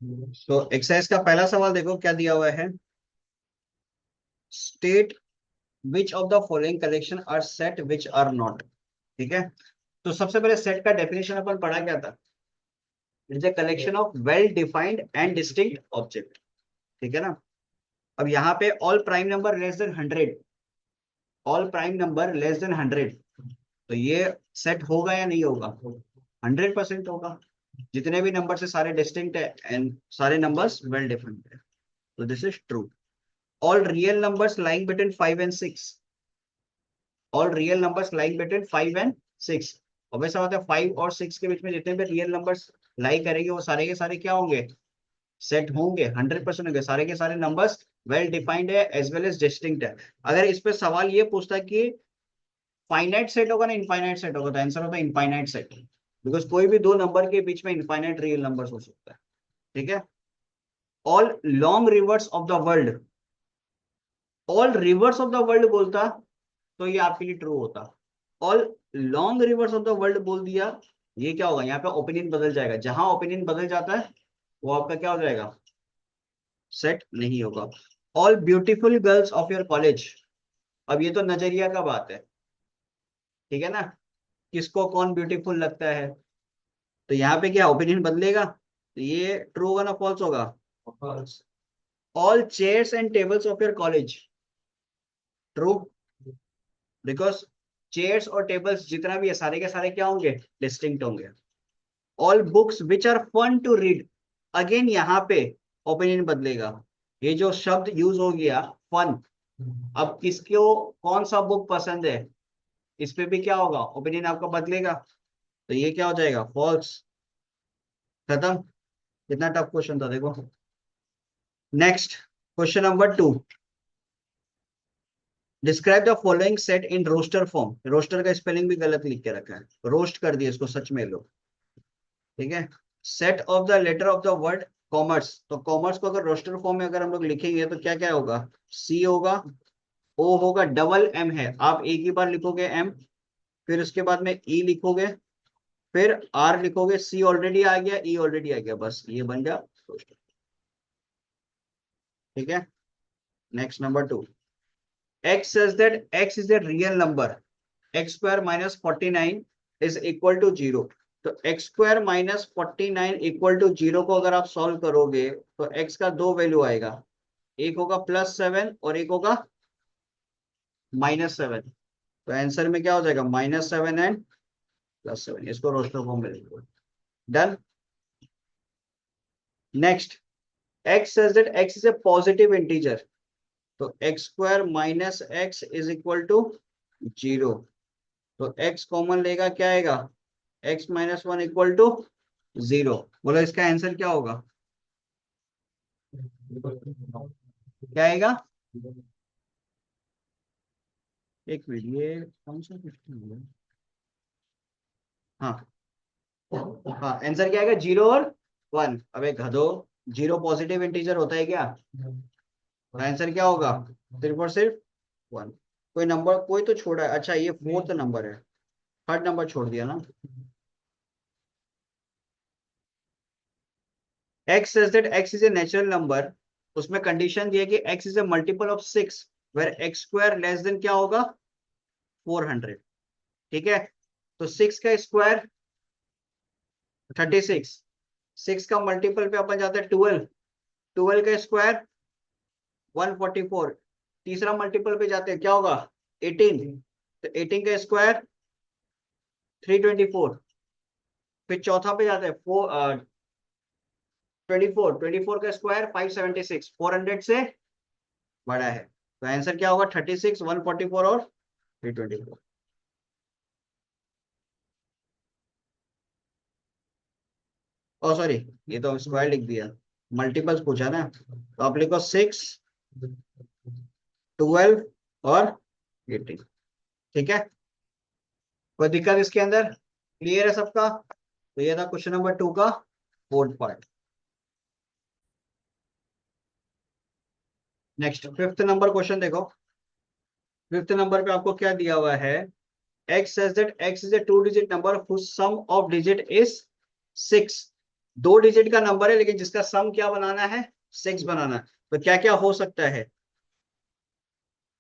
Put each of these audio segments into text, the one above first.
तो एक्सरसाइज का पहला सवाल देखो क्या दिया हुआ है। State which of the following collection are set which are not. ठीक है, तो सबसे पहले सेट का डेफिनेशन अपन पढ़ा क्या था। It is a collection of well defined and distinct object. ठीक है ना। अब यहाँ पे all prime number less than 100, all prime number less than 100, तो ये सेट होगा या नहीं होगा? 100% होगा। जितने भी नंबर से सारे डिस्टिंक्ट है एंड सारे नंबर्स वेल डिफाइंड है, तो this is true. All real numbers lying between 5 and 6, all real numbers lying between 5 and 6। अब ऐसा होता है 5 और 6 के बीच में जितने भी रियल नंबर्स लाई करेंगे वो सारे के सारे क्या होंगे? सेट होंगे, 100% होंगे। सारे के सारे नंबर्स वेल डिफाइंड है एज वेल एज डिस्टिंक्ट है। अगर इस पे सवाल ये पूछता है कि फाइनाइट सेट होगा ना इनफाइनाइट सेट होगा, तो आंसर होता है इनफाइनाइट सेट, बिकॉज कोई भी दो नंबर के बीच में इनफाइनाइट रियल नंबर्स हो सकता है। ठीक है। All long reverse of the world, all reverse of the world बोलता तो ये आपके लिए ट्रू होता। All long reverse of the world बोल दिया, ये क्या होगा? यहाँ पे ओपिनियन बदल जाएगा। जहां ओपिनियन बदल जाता है वो आपका क्या हो जाएगा? सेट नहीं होगा। All beautiful girls of your college, अब ये तो नजरिया का बात है। ठीक है ना, किसको कौन ब्यूटीफुल लगता है, तो यहाँ पे क्या ओपिनियन बदलेगा? तो ये ट्रू होगा ना फॉल्स होगा? False. All chairs and tables of your college, true, because chairs और टेबल्स जितना भी है सारे के सारे क्या होंगे? डिस्टिंक्ट होंगे। All books which are fun to read, again यहाँ पे ओपिनियन बदलेगा। ये जो शब्द यूज हो गया फन, अब किसको कौन सा बुक पसंद है, इस पे भी क्या होगा? ओपिनियन आपका बदलेगा। तो ये क्या हो जाएगा? फॉल्स। खत्म। कितना टफ क्वेश्चन था देखो। Next, question number 2। Describe the following set in roster form. Roster का स्पेलिंग भी गलत लिख के रखा है, रोस्ट कर दिया इसको सच में लो। ठीक है। Set of the letter of the word commerce, तो कॉमर्स को अगर रोस्टर फॉर्म में अगर हम लोग लिखेंगे तो क्या क्या होगा? सी होगा, ओ होगा, डबल एम है, आप एक ही बार लिखोगे एम, फिर उसके बाद में ई लिखोगे, फिर आर लिखोगे, सी ऑलरेडी आ गया, ई ऑलरेडी आ गया, बस ये बन गया रोस्टर। ठीक है। Next number 2। x says that x is a real number, x square minus 49 is equal to 0। तो x square minus 49 equal to 0 को अगर आप सॉल्व करोगे तो x का दो वैल्यू आएगा, एक होगा +7 और एक होगा -7। तो आंसर में क्या हो जाएगा? -7 एंड +7। इसको रोस्टर फॉर्म में लिखो। Done. Next, x says that x is a positive integer, तो x square minus x is equal to 0। तो x कॉमन लेगा, क्या आएगा? x-1 equal to 0। बोलो इसका आंसर क्या होगा? क्या आएगा? एक मिनट, ये कौन सा क्वेश्चन है? हाँ, हाँ आंसर क्या आएगा? 0 और 1। अबे गधो, 0 पॉजिटिव इंटीजर होता है क्या? आंसर क्या होगा? सिर्फ और सिर्फ 1। कोई नंबर कोई तो छोड़ा है, अच्छा ये फोर्थ नंबर है, थर्ड नंबर छोड़ दिया ना। x says that x is a natural number, उसमें कंडीशन दी है कि x is a multiple of 6 where x square less than क्या होगा? 400। ठीक है। तो 6 का स्क्वायर 36, 6 का मल्टीपल पे अपन जाते हैं 12, 12 का स्क्वायर 144, तीसरा मल्टीपल पे जाते हैं क्या होगा? 18, तो 18 का स्क्वायर 324, फिर चौथा पे जाते हैं 24, 24 का स्क्वायर 576, 400 से बड़ा है। तो आंसर क्या होगा? 36, 144 और 324। ओ सॉरी, ये तो स्क्वायर लिख दिया, मल्टीपल्स पूछा ना, तो आप लिखो 6, 12 और 18। ठीक है। कोई दिक्कत इसके अंदर? क्लियर है सबका? तो ये था क्वेश्चन नंबर 2 का fourth part. Next, fifth number question देखो। फिफ्थ नंबर पे आपको क्या दिया हुआ है? x says that x is a two digit number whose sum of digit is 6। दो डिजिट का नंबर है लेकिन जिसका सम क्या बनाना है, 6 बनाना है। तो क्या क्या हो सकता है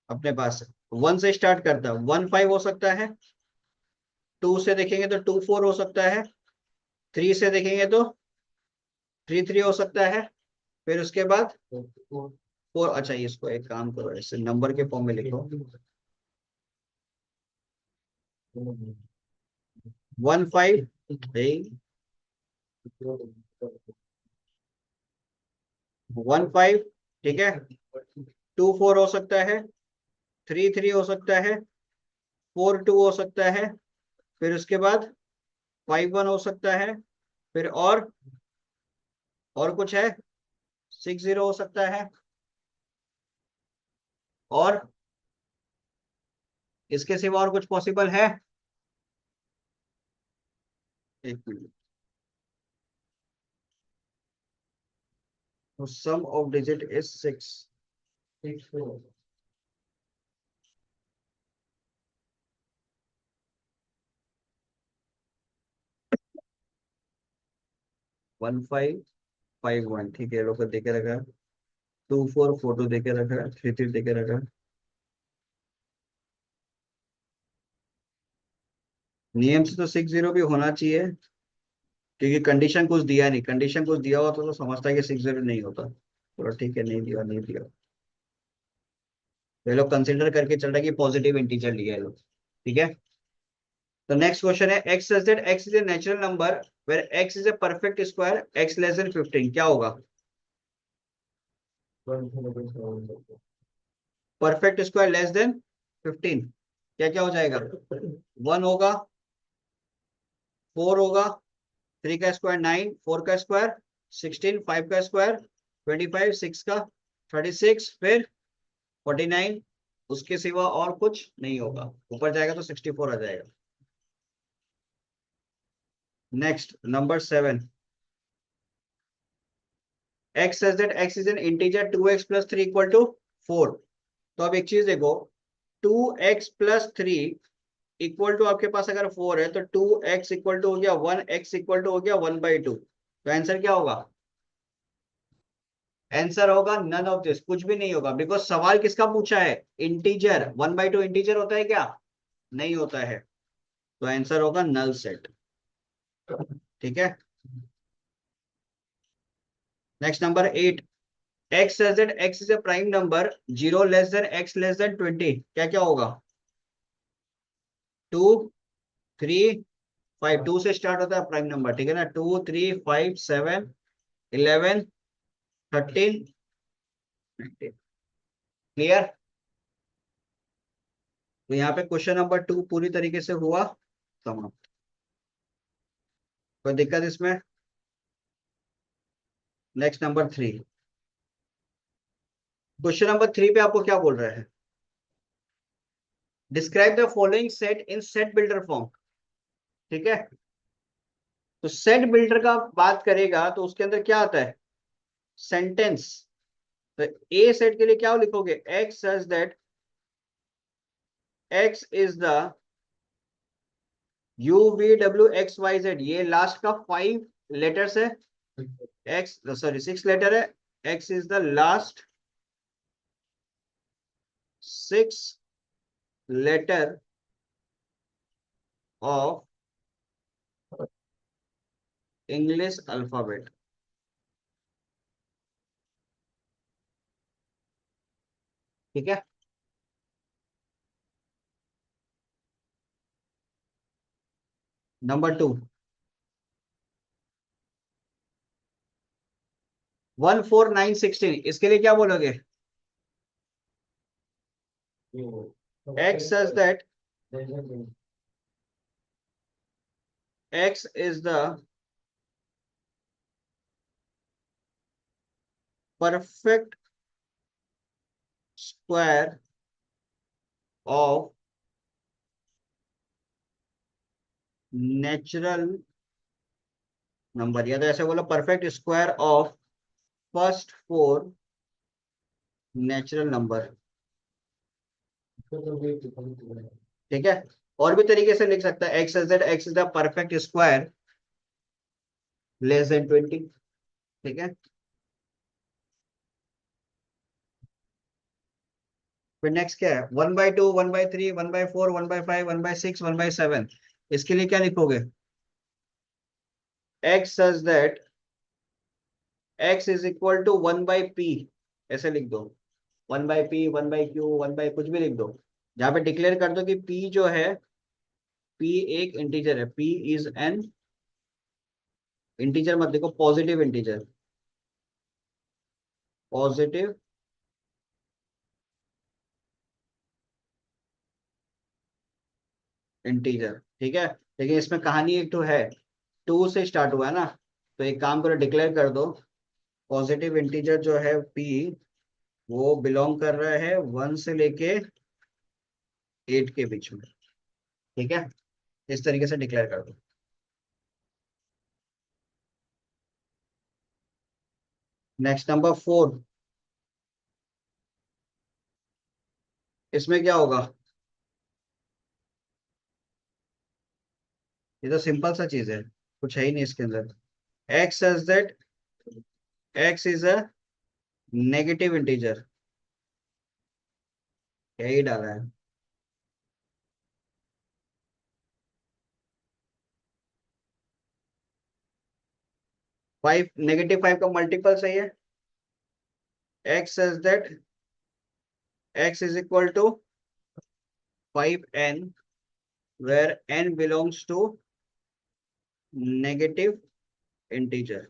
अपने पास, 1 से स्टार्ट करता है, 1 5 हो सकता है, 2 से देखेंगे तो 2 4 हो सकता है, 3 से देखेंगे तो 3 3 हो सकता है, फिर उसके बाद 4। अच्छा इसको एक काम करो, ऐसे नंबर के फॉर्म में लिखो, 1 5, 1 5, ठीक है, 2 4 हो सकता है, 3 3 हो सकता है, 4 2 हो सकता है, फिर उसके बाद 5 1 हो सकता है, फिर और कुछ है, 6 0 हो सकता है, और इसके सिवा और कुछ पॉसिबल है? एक मिनट, तो सम ऑफ डिजिट इज 6। 1 5 5 1, ठीक है, लोग देखे रखा है, 2 4 फोटो देके रखा है, 3 3 देके रखा है। नियम से तो 6 0 भी होना चाहिए, क्योंकि कंडीशन कुछ दिया नहीं, कंडीशन कुछ दिया होता तो समझता है कि 6 0 नहीं होता। चलो ठीक है, नहीं दिया, नहीं दिया। तो ये लोग कंसिडर करके चल रहा है कि पॉजिटिव इंटीजर लिया है लोग, ठीक है। तो नेक्स्ट क्वेश्चन है, x such that x is a natural number where x is a perfect square, x less than 15, क्या होगा? परफेक्ट स्क्वायर लेस देन 15, क्या क्या हो जाएगा? 1 होगा, 4 होगा, 3 का स्क्वायर 9, 4 का स्क्वायर 16, 5 का स्क्वायर 25, 6 का 36, फिर 49। उसके सिवा और कुछ नहीं होगा, ऊपर जाएगा तो 64 आ जाएगा। Next number 7, x such that x is an integer 2x plus 3 equal to 4। तो अब एक चीज देखो, 2x प्लस 3 इक्वल टू आपके पास अगर 4 है, तो 2x इक्वल टू हो गया 1, x इक्वल टू हो गया 1/2। तो आंसर क्या होगा? आंसर होगा नन ऑफ दिस, कुछ भी नहीं होगा, बिकॉज सवाल किसका पूछा है? इंटीजर। 1/2 इंटीजर होता है क्या? नहीं होता है। तो आंसर होगा नल सेट, ठीक है। Next number 8, x such that x is A prime number 0 less than x less then 20, क्या क्या होगा? 2 3 5, 2 से स्टार्ट होता है प्राइम नंबर, ठीक है ना, 2 3 5 7 11 13 क्लियर। तो यहाँ पे क्वेश्चन नंबर 2 पूरी तरीके से हुआ समाप्त। कोई दिक्कत इसमें? नेक्स्ट नंबर 3, क्वेश्चन नंबर 3 पे आपको क्या बोल रहा है? Describe the following set in set builder form, ठीक है। तो सेट बिल्डर का बात करेगा तो उसके अंदर क्या आता है? सेंटेंस। तो ए सेट के लिए क्या लिखोगे? X such that x is the UVWXYZ, ये लास्ट का 5 लेटर्स है, एक्स सॉरी 6 लेटर है, x is the last 6 letter of English alphabet, ठीक है। नंबर 2, 1 4 9 16, इसके लिए क्या बोलोगे? X such that x is the perfect square of natural number, या तो ऐसे बोलो, perfect square of first 4 natural number, ठीक है। और भी तरीके से लिख सकता है, x is the perfect square less than 20। ठीक है, फिर नेक्स्ट क्या है, 1/2, 1/3, 1/4, 1/5, 1/6, 1/7। इसके लिए क्या लिखोगे, x such that x is equal to 1/p, ऐसे लिख दो। 1/p, 1/q, 1 कुछ भी लिख दो, जहां पे डिक्लेयर कर दो कि p जो है, p एक इंटीजर है, p इज एन इंटीजर, मत देखो, पॉजिटिव इंटीजर, पॉजिटिव इंटीजर। ठीक है, लेकिन इसमें कहानी एक तो है, 2 से स्टार्ट हुआ है ना, तो एक काम करो, डिक्लेयर कर दो पॉजिटिव इंटीजर जो है p, वो बिलोंग कर रहा है 1 से लेके 8 के बीच में। ठीक है, इस तरीके से डिक्लेयर कर दो। नेक्स्ट नंबर 4, इसमें क्या होगा, ये तो सिंपल सा चीज है, कुछ है ही नहीं इसके अंदर। x says that x is a negative integer, यही डाला है। 5, -5 का मल्टीपल सही है। x says that x is equal to 5n, where n belongs to negative integer.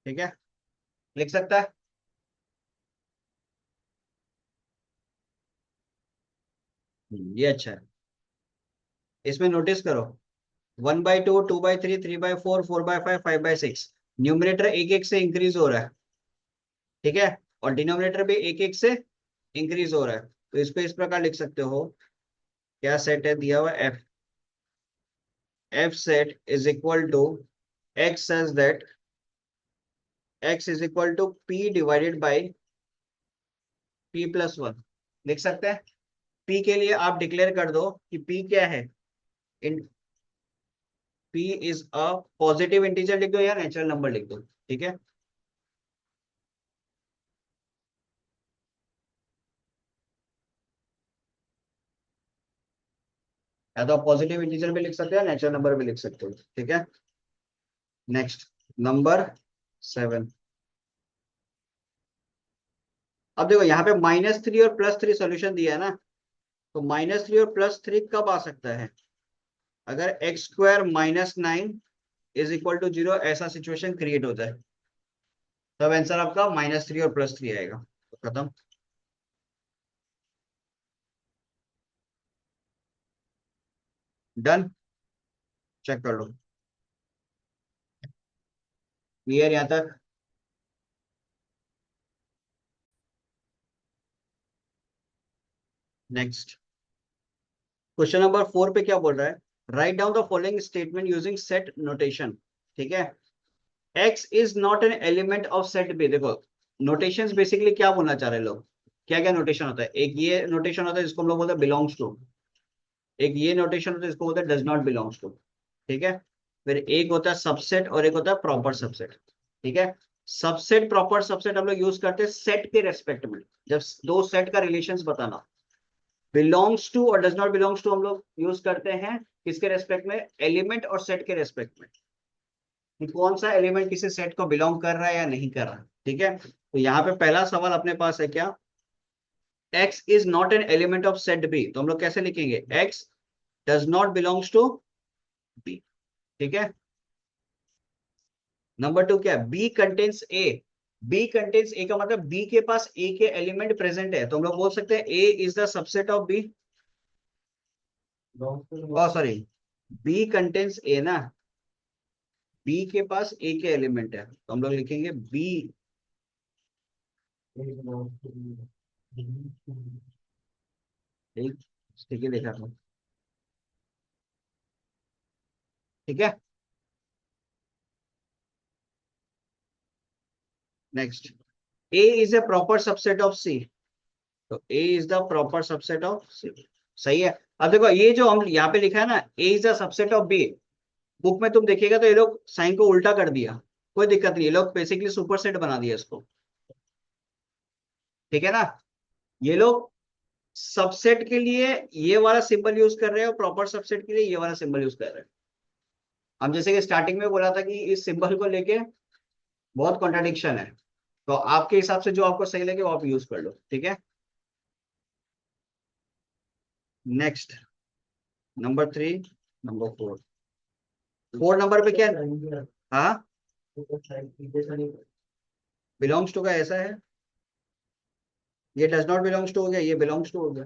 ठीक है, लिख सकता है। ये अच्छा है, इसमें नोटिस करो, 1/2, 2/3, 3/4, 4/5, 5/6, न्यूमरेटर एक एक से इंक्रीज हो रहा है। ठीक है, और डिनोमिनेटर भी एक एक से इंक्रीज हो रहा है, तो इसको इस प्रकार लिख सकते हो, क्या सेट है दिया हुआ, f set is equal to x says that x is equal to p divided by p+1। लिख सकते हैं, p के लिए आप डिक्लेयर कर दो कि p क्या है, इन p is a positive integer लिख दो या नेचुरल नंबर लिख दो। ठीक है, या तो आप पॉजिटिव इंटीजर भी लिख सकते हो, नेचुरल नंबर भी लिख सकते हो। ठीक है, नेक्स्ट नंबर 7। अब देखो यहाँ पे -3 और +3 सोल्यूशन दिया है ना, तो -3 और +3 कब आ सकता है, अगर x² - 9 इज इक्वल टू 0 ऐसा सिचुएशन क्रिएट होता है, तब आंसर आपका -3 और +3 आएगा, तो खत्म। डन, चेक कर लो, क्लियर यहाँ तक। नेक्स्ट क्वेश्चन नंबर 4 पे क्या बोल रहा है, write down the following statement using set notation. ठीक है, x is not an element of set B. देखो, नोटेशंस बेसिकली क्या बोलना चाह रहे हैं लोग, क्या क्या नोटेशन होता है, एक ये नोटेशन होता है जिसको हम लोग बोलते हैं बिलोंग्स टू, एक ये नोटेशन होता है जिसको बोलते हैं डज नॉट बिलोंग्स टू। ठीक है, फिर एक होता है सबसेट और एक होता है प्रॉपर सबसेट। ठीक है, सबसेट प्रॉपर सबसेट हम लोग यूज करते हैं सेट के रेस्पेक्ट में, जब दो सेट का रिलेशंस बताना। बिलोंग्स टू और डज नॉट बिलोंग्स टू हम लोग यूज करते हैं किसके रेस्पेक्ट में, एलिमेंट और सेट के रेस्पेक्ट में, कि कौन सा एलिमेंट किसी सेट को बिलोंग कर रहा है या नहीं कर रहा। ठीक है, तो यहाँ पे पहला सवाल अपने पास है क्या, x is not an element of set B, तो हम लोग कैसे लिखेंगे, x does not belongs to B. ठीक है, नंबर 2 क्या है, b contains a, b contains a का मतलब b के पास a के एलिमेंट प्रेजेंट है, तो हम लोग बोल सकते हैं a is the subset of b। Sorry, b contains a ना, b के पास a के एलिमेंट है, तो हम लोग लिखेंगे b। ठीक, ठीक है, देखा था। ठीक है, next, a is a proper subset of c, तो a is the proper subset of c। सही है। अब देखो ये जो हम यहाँ पे लिखा है ना, A is a subset of B, book में तुम देखिएगा तो ये लोग साइन को उल्टा कर दिया, कोई दिक्कत नहीं, ये लोग बेसिकली सुपरसेट बना दिया इसको, ठीक है ना। ये लोग सबसेट के लिए ये वाला सिंबल यूज कर रहे हैं और प्रॉपर सबसेट के लिए ये वाला सिंबल यूज कर रहे हैं। हम जैसे कि स्टार्टिंग में बोला था कि इस सिंबल को लेके बहुत कॉन्ट्राडिक्शन है, तो आपके हिसाब से जो आपको सही लगे वो आप यूज कर लो, ठीक है। नेक्स्ट, नंबर 3, नंबर 4, 4 नंबर पे क्या? हाँ, बिलोंग्स टू का ऐसा है, ये डज नॉट बिलोंग्स टू हो गया, ये बिलोंग्स टू हो गया।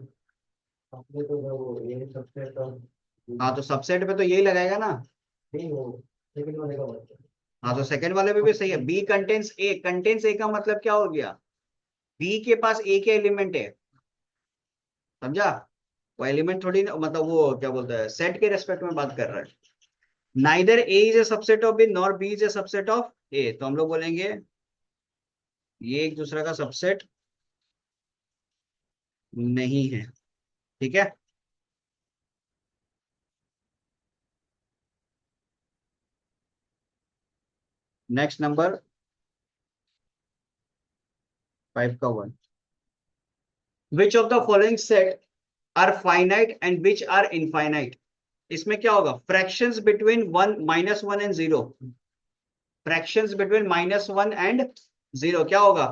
हाँ तो सबसेट पे तो यही लगाएगा ना। हाँ तो सेकंड वाले में भी सही है, बी कंटेन्स ए, कंटेन्स ए का मतलब क्या हो गया, बी के पास ए के एलिमेंट है, समझा। वो एलिमेंट थोड़ी मतलब वो क्या बोलता है, सेट के रेस्पेक्ट में बात कर रहा है। Neither A is a subset of B nor B is a subset of A, तो हम लोग बोलेंगे ये एक दूसरे का सबसेट नहीं है, ठीक है। नेक्स्ट नंबर 5 का 1, which of the following set are finite and which are infinite. इसमें क्या होगा, fractions between 1 -1 and 0, fractions between -1 and 0 क्या होगा,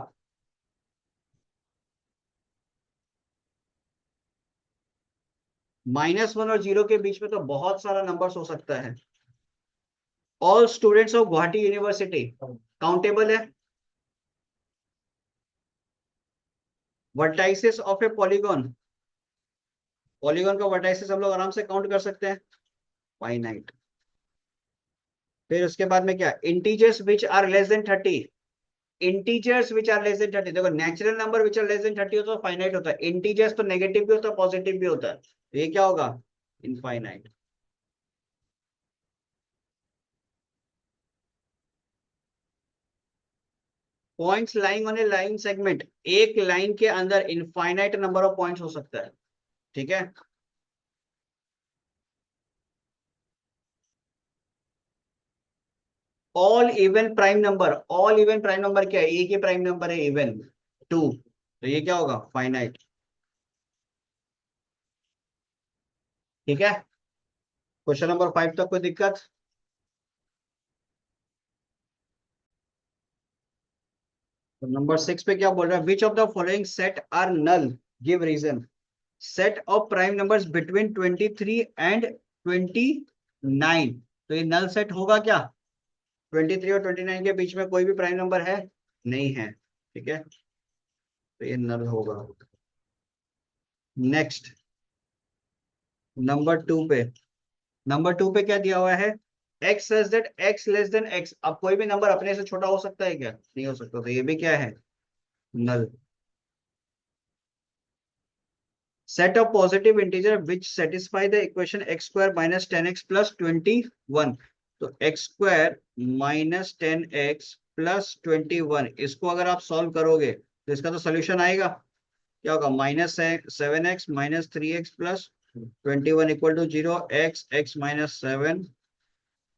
-1 और 0 के बीच में तो बहुत सारा नंबर्स हो सकता है। All students of Guwahati university countable है। Vertices of a polygon, polygon का वर्टाइसिस हम लोग आराम से काउंट कर सकते हैं, फाइनाइट। फिर उसके बाद में क्या, integers which are less than 30, integers which are less than 30, देखो natural number which are less than 30 होता है फाइनाइट होता है, इंटीजर्स तो नेगेटिव भी होता है पॉजिटिव भी होता है, तो ये क्या होगा, infinite. Points lying on A line segment, एक लाइन के अंदर इनफाइनाइट नंबर ऑफ पॉइंट्स हो सकता है, ठीक है। All even prime number, all even prime number क्या है, एक ही प्राइम नंबर है इवन, 2, तो ये क्या होगा, फाइनाइट, ठीक है। क्वेश्चन नंबर 5 तक कोई दिक्कत? तो नंबर 6 पे क्या बोल रहा है, which of the following set are null, give reason. Set of prime numbers between 23 and 29, तो ये नल सेट होगा क्या, 23 और 29 के बीच में कोई भी प्राइम नंबर है, नहीं है, ठीक है, तो ये नल होगा। नेक्स्ट, नंबर 2 पे, नंबर 2 पे क्या दिया हुआ है, x such that x less then x, अब कोई भी नंबर अपने से छोटा हो सकता है क्या, नहीं हो सकता, तो ये भी क्या है, null. Set of positive integer which satisfy the equation X square minus 10x plus 21, तो x square minus 10x plus 21, इसको अगर आप सॉल्व करोगे तो इसका तो सोल्यूशन आएगा, क्या होगा, -7x minus 3x plus 21 equal to 0, x minus 7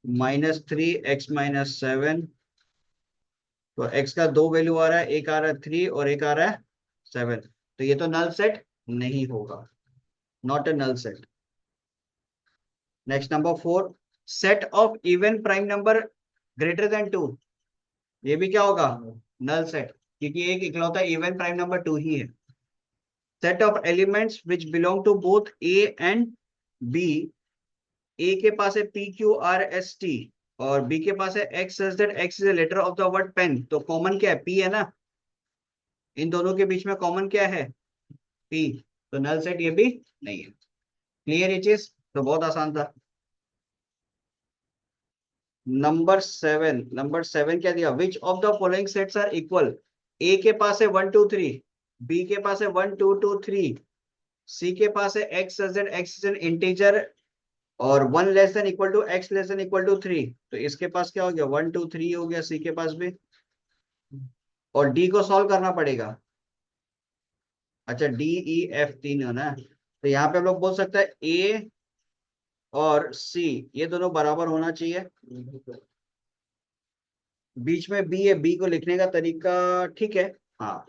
-3x-7, तो x का दो वैल्यू आ रहा है, एक आ रहा है 3 और एक आ रहा है 7, तो ये तो नल सेट नहीं होगा, not a null set. Next number 4, set of even prime number greater than 2, ये भी क्या होगा, नल सेट, क्योंकि एक इकलौता इवन प्राइम नंबर 2 ही है। Set of elements which belong to both A and B, A के पास है PQRST और बी के पास है x such that x is a letter of the word pen, तो कॉमन क्या है, पी है ना, इन दोनों के बीच में कॉमन क्या है, पी, तो नल सेट ये भी नहीं है। क्लियर ये चीज, तो बहुत आसान था। नंबर 7 क्या दिया, which of the following sets are equal, A के पास है 1 2 3, बी के पास है 1 2 2 3, सी के पास है x such that x is an integer और 1 less than equal to x less than equal to 3, तो इसके पास क्या हो गया, 1 2 3 हो गया, सी के पास भी, और डी को सॉल्व करना पड़ेगा। अच्छा, डी ई एफ 3 है ना, तो यहाँ पे हम लोग बोल सकते हैं ए और सी ये दोनों बराबर होना चाहिए। बीच में बी है, बी को लिखने का तरीका ठीक है। हाँ,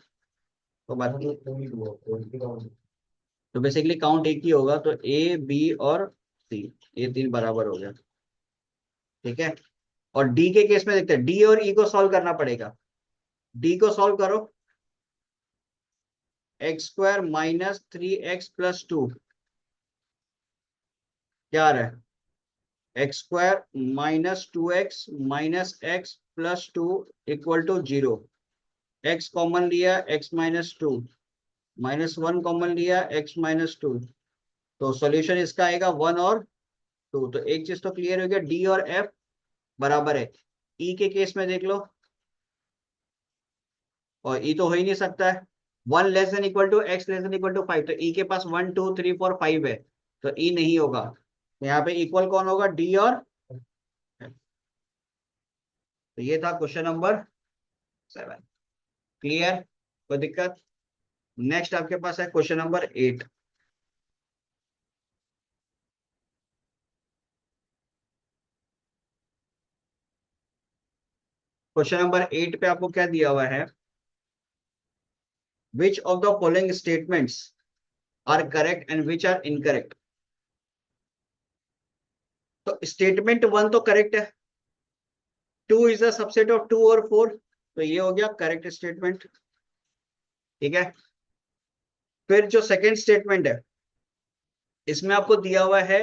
तो बात तो बेसिकली काउंट एक ही होगा, तो ए बी और सी ये तीन बराबर हो गया। ठीक है, और डी के केस में देखते हैं, डी और ई को सॉल्व करना पड़ेगा। डी को सॉल्व करो, एक्स स्क्वायर माइनस 3x+2 क्या आ रहा है, x square -2x - x+2 =0। X common लिया, x-2, -1 कॉमन लिया, x-2। तो सॉल्यूशन इसका आएगा 1 और 2। तो एक चीज तो क्लियर हो गया, डी और एफ बराबर है। ई के केस में देख लो, और ई तो हो ही नहीं सकता है, 1 < x < 5। तो ई के पास 1 2 3 4 5 है, तो ई नहीं होगा। तो यहाँ पे इक्वल कौन होगा, डी और F। तो ये था क्वेश्चन नंबर 7। क्लियर, कोई दिक्कत? नेक्स्ट आपके पास है क्वेश्चन नंबर 8। क्वेश्चन नंबर 8 पे आपको क्या दिया हुआ है, which of the following statements are correct and which are incorrect. तो स्टेटमेंट 1 तो करेक्ट है, 2 इज अ सबसेट ऑफ 2 और 4, तो ये हो गया करेक्ट स्टेटमेंट। ठीक है, फिर जो सेकंड स्टेटमेंट है, इसमें आपको दिया हुआ है,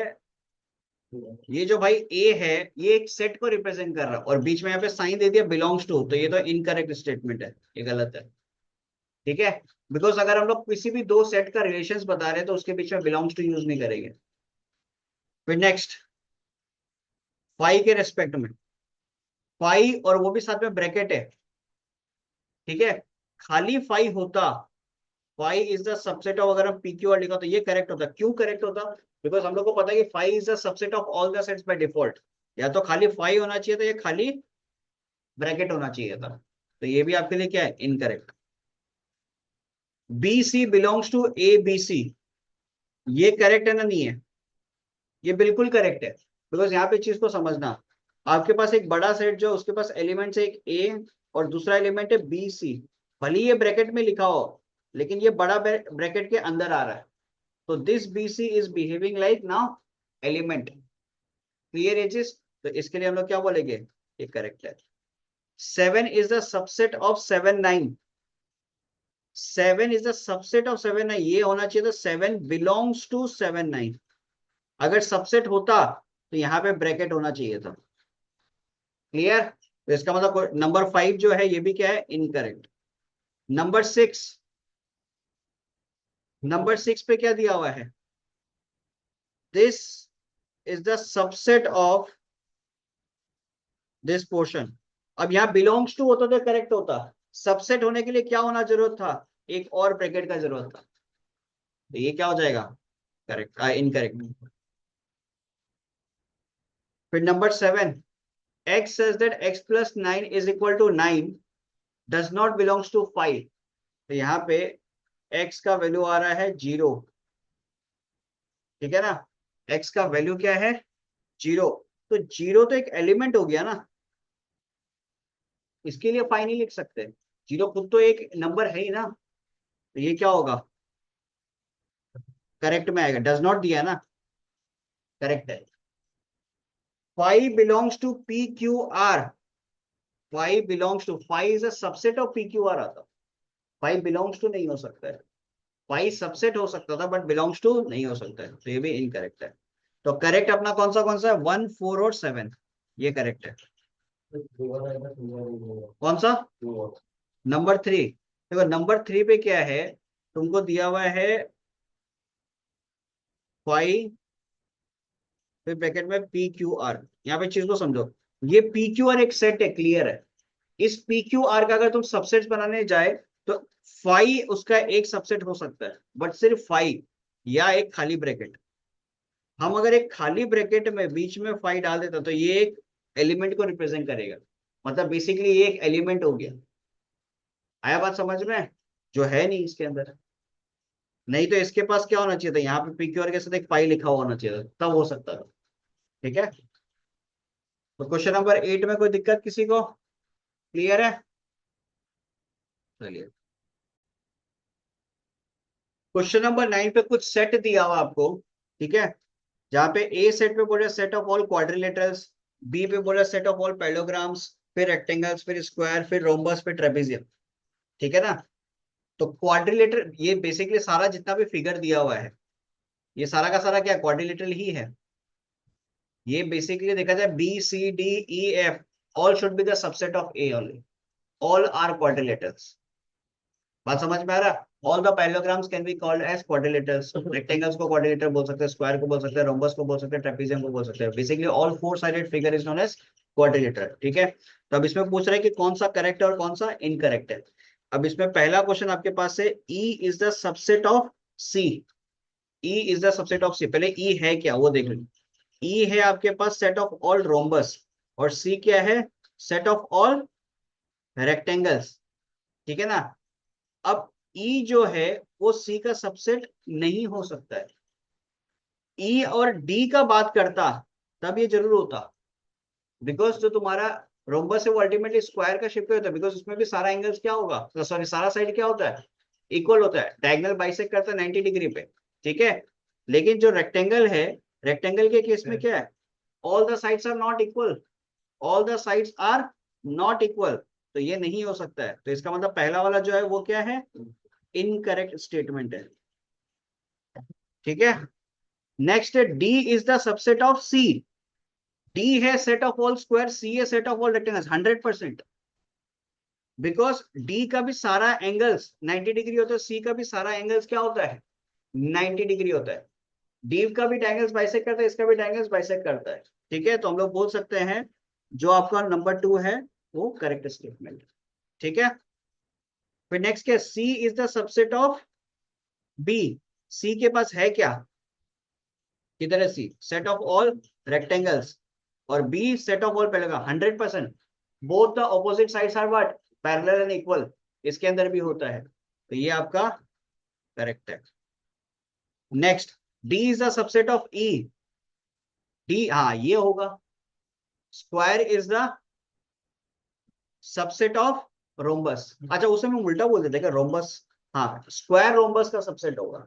ये जो भाई ए है ये एक सेट को रिप्रेजेंट कर रहा है, और बीच में यहाँ पे साइन दे दिया बिलोंग्स टू, तो ये तो इनकरेक्ट स्टेटमेंट है, ये गलत है। ठीक है, बिकॉज अगर हम लोग किसी भी दो सेट का रिलेशंस बता रहे हैं तो उसके बीच में बिलोंग्स टू यूज नहीं करेंगे। फिर नेक्स्ट, फाई के रेस्पेक्ट में, फाई और वो भी साथ में ब्रैकेट है। ठीक है, खाली फाई होता, phi is the subset of, अगर हम पी क्यू आर लिखा तो ये करेक्ट होता। क्यों करेक्ट होता, बिकॉज हम लोग को पता है कि phi is the subset of all the sets by default. या तो खाली फाई होना चाहिए था, या खाली ब्रैकेट होना चाहिए था, तो ये भी आपके लिए क्या है, incorrect. B C belongs to A B C, ये करेक्ट है ना, नहीं है, ये बिल्कुल करेक्ट है। बिकॉज यहाँ पे चीज को समझना, आपके पास एक बड़ा सेट जो उसके पास एलिमेंट्स है, एक ए और दूसरा एलिमेंट है बी सी, भले ही ये ब्रैकेट में लिखा हो, लेकिन ये बड़ा ब्रैकेट के अंदर आ रहा है, तो this B C is behaving like now element. Clear है चीज, तो इसके लिए हम लोग क्या बोलेंगे, ये करेक्ट है। 7 is the subset of 7 9, 7 is the subset of 7 9, ये होना चाहिए था 7 बिलोंग्स टू 7 9। अगर सबसेट होता तो यहाँ पे ब्रैकेट होना चाहिए था। क्लियर, तो इसका मतलब नंबर 5 जो है ये भी क्या है, इनकरेक्ट। नंबर 6, नंबर 6 पे क्या दिया हुआ है, this is the subset of this portion. अब यहाँ बिलोंग्स टू होता तो करेक्ट होता, सबसेट होने के लिए क्या होना जरूरत था, एक और ब्रैकेट का जरूरत था, तो ये क्या हो जाएगा, करेक्ट, इनकरेक्ट। फिर number 7, x says that x+9 is equal to 9 does not belongs to 5। तो यहाँ पे x का वैल्यू आ रहा है 0। ठीक है ना, x का वैल्यू क्या है, 0। तो 0 तो एक एलिमेंट हो गया ना, इसके लिए 5 नहीं लिख सकते, 0 खुद तो एक नंबर है ही ना, तो ये क्या होगा, करेक्ट में आएगा, डज नॉट दिया ना, करेक्ट है। 5 belongs to P Q R, 5 belongs to, 5 is a subset of P Q R आता, 5 बिलोंग्स टू नहीं हो सकता है, 5 सबसेट हो सकता था बट बिलोंग्स टू नहीं हो सकता है, तो ये भी इनकरेक्ट है। तो करेक्ट अपना कौन सा है, 1 4 और 7, ये करेक्ट है। कौन सा, नंबर 3। देखो नंबर 3 पे क्या है, तुमको दिया हुआ है 5, फिर ब्रैकेट में पी क्यू आर। यहाँ पे चीज को समझो, ये पी क्यू आर एक सेट है, क्लियर है। इस पी क्यू आर का अगर तुम सबसेट बनाने जाए तो 5 उसका एक सबसेट हो सकता है, बट सिर्फ 5 या एक खाली ब्रैकेट। हम अगर एक खाली ब्रैकेट में बीच में 5 डाल देता तो ये एक एलिमेंट को रिप्रेजेंट करेगा, मतलब बेसिकली ये एक एलिमेंट हो गया। आया बात समझ में, जो है नहीं इसके अंदर। नहीं तो इसके पास क्या होना चाहिए था, यहाँ पे पी क्यू आर के साथ एक पाई लिखा हुआ होना चाहिए था, तब हो सकता था। ठीक है, तो क्वेश्चन नंबर 8 में कोई दिक्कत किसी को? क्लियर है? चलिए, क्वेश्चन नंबर 9 पे कुछ सेट दिया हुआ आपको। ठीक है, जहाँ पे ए सेट पे बोल रहे set of all quadrilaterals, B पे बोल रहे सेट ऑफ ऑल पैरेललोग्राम्स, फिर रेक्टेंगल्स, फिर स्क्वायर, फिर रोम्बस, फिर ट्रेपेजियम। ठीक है ना? तो क्वाड्रिलेटर ये बेसिकली सारा जितना भी फिगर दिया हुआ है, ये सारा का सारा क्या क्वाड्रिलेटरल ही है। ये बेसिकली देखा जाए B C D E F all should be the subset of A only, all are quadrilaterals. बात समझ में आ रहा? All the parallelograms can be called as quadrilaterals. Rectangles को क्वाड्रिलेटर बोल सकते हैं, स्क्वायर को बोल सकते हैं, रोम्बस को बोल सकते हैं, ट्रेपेजियम को बोल सकते हैं। Basically all four sided figure is known as quadrilateral. ठीक है, तो अब इसमें पूछ रहा है कि कौन सा करेक्ट है और कौन सा इनकरेक्ट है। अब इसमें पहला क्वेश्चन आपके पास है, E is the subset of C. E is the subset of C, पहले ई है क्या वो देख लो। ई है आपके पास सेट ऑफ ऑल रोम्बस, और सी क्या है? Set of all rectangles. ठीक है ना? अब ई जो है वो सी का सबसेट नहीं हो सकता है। ई और डी का बात करता तब ये जरूर होता, बिकॉज जो तुम्हारा रोम्बस है वो अल्टीमेटली स्क्वायर का शेप होता है, बिकॉज उसमें भी सारा एंगल्स क्या होगा, सॉरी सारा साइड क्या होता है, इक्वल होता है। डायगोनल बाइसेक्ट करता है 90 डिग्री पे। ठीक है, लेकिन जो रेक्टेंगल है, रेक्टेंगल के केस में क्या है, all the sides are not equal, all the sides are not equal, तो ये नहीं हो सकता है। तो इसका मतलब पहला वाला जो है वो क्या है, इनकरेक्ट स्टेटमेंट है। ठीक है, नेक्स्ट है D is the subset of C. D है set of all square, C है set of all rectangles 100%, because D का भी सारा एंगल्स 90 डिग्री होता है, सी का भी सारा एंगल्स क्या होता है, 90 डिग्री होता है। डी का भी डायगोनल्स बाइसेक्ट करता है, इसका भी डायगोनल्स बाइसेक्ट करता है। ठीक है, तो हम लोग बोल सकते हैं जो आपका नंबर 2 है वो करेक्ट स्टेटमेंट। ठीक है, फिर नेक्स्ट क्या, C is the subset of B. सी के पास है क्या, किधर है C, set of all rectangles, और B set of all parallel 100%। Both the opposite sides are what, parallel and equal, इसके अंदर भी होता है, तो ये आपका करेक्ट है। Next, D is the subset of E. D हाँ ये होगा, square is the subset of rhombus. अच्छा उसे मैं उल्टा बोल देते क्या, रोम्बस, हाँ स्क्वायर रोम्बस का सबसेट होगा।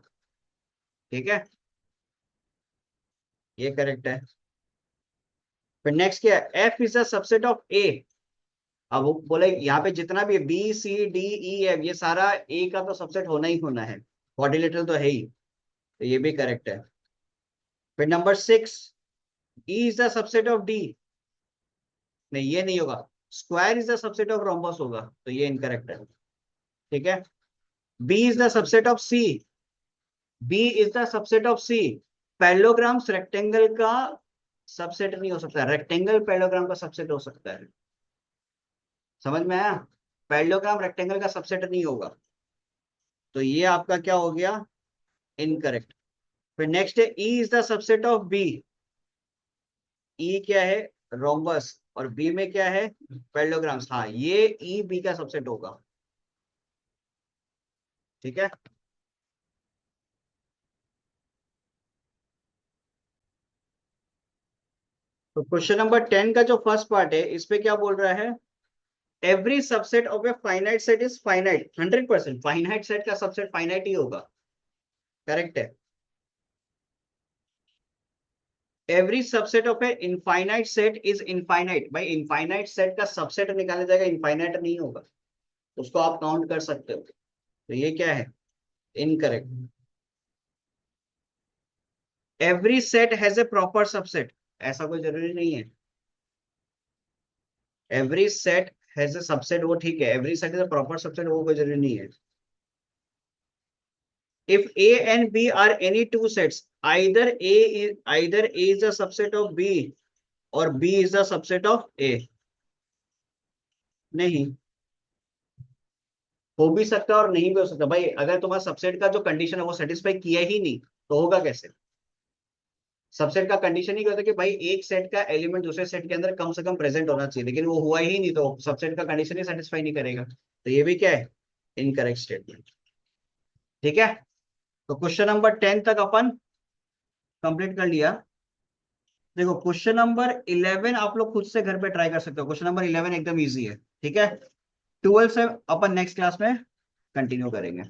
ठीक है, ये करेक्ट है। फिर नेक्स्ट क्या है, F is the subset of A. अब वो बोले यहाँ पे जितना भी B C D E F ये सारा ए का तो सबसेट होना ही होना है, क्वाड्रिलेटरल तो है ही, तो ये भी करेक्ट है। फिर number 6, E is the subset of D. नहीं ये नहीं होगा, square is the subset of rhombus होगा, तो ये इनकरेक्ट है। ठीक है, B is the subset of C. B is the subset of C. Parallelograms rectangle का सबसेट नहीं हो सकता, रेक्टेंगल पैरेललोग्राम का सबसेट हो सकता है। समझ में आया? पैरेललोग्राम रेक्टेंगल का सबसेट नहीं होगा, तो ये आपका क्या हो गया, इनकरेक्ट। फिर नेक्स्ट है, E is the subset of B. E क्या है, रोम्बस, और बी में क्या है, पैरेललोग्राम्स, हाँ ये ई बी का सबसेट होगा। ठीक है, तो क्वेश्चन नंबर 10 का जो फर्स्ट पार्ट है इस पे क्या बोल रहा है, every subset of a finite set is finite 100%। Finite set का सबसेट फाइनाइट ही होगा, करेक्ट है। Every subset of A infinite set is infinite, भाई इनफाइनाइट सेट का सबसेट निकाला जाएगा, इनफाइनाइट नहीं होगा, उसको आप काउंट कर सकते हो, तो ये क्या है, incorrect. Every set has a proper subset, ऐसा कोई जरूरी नहीं है। Every set has a subset वो ठीक है, every set is a proper subset वो कोई जरूरी नहीं है। if A and B are any two sets, either A is a subset of B or B is a subset of A। नहीं, हो भी सकता है और नहीं भी हो सकता। भाई अगर तुम्हारा सबसेट का जो कंडीशन है वो सेटिस्फाई किया ही नहीं तो होगा कैसे? सबसेट का कंडीशन ही कहता है कि भाई एक सेट का एलिमेंट दूसरे सेट के अंदर कम से कम प्रेजेंट होना चाहिए, लेकिन वो हुआ ही नहीं, तो सबसेट का कंडीशन ही सेटिस्फाई नहीं करेगा, तो ये भी क्या है, इनकरेक्ट स्टेटमेंट। ठीक है, तो क्वेश्चन नंबर 10 तक अपन कंप्लीट कर लिया। देखो क्वेश्चन नंबर 11 आप लोग खुद से घर पे ट्राई कर सकते हो, क्वेश्चन नंबर 11 एकदम इजी है, ठीक है। 12 से अपन नेक्स्ट क्लास में कंटिन्यू करेंगे।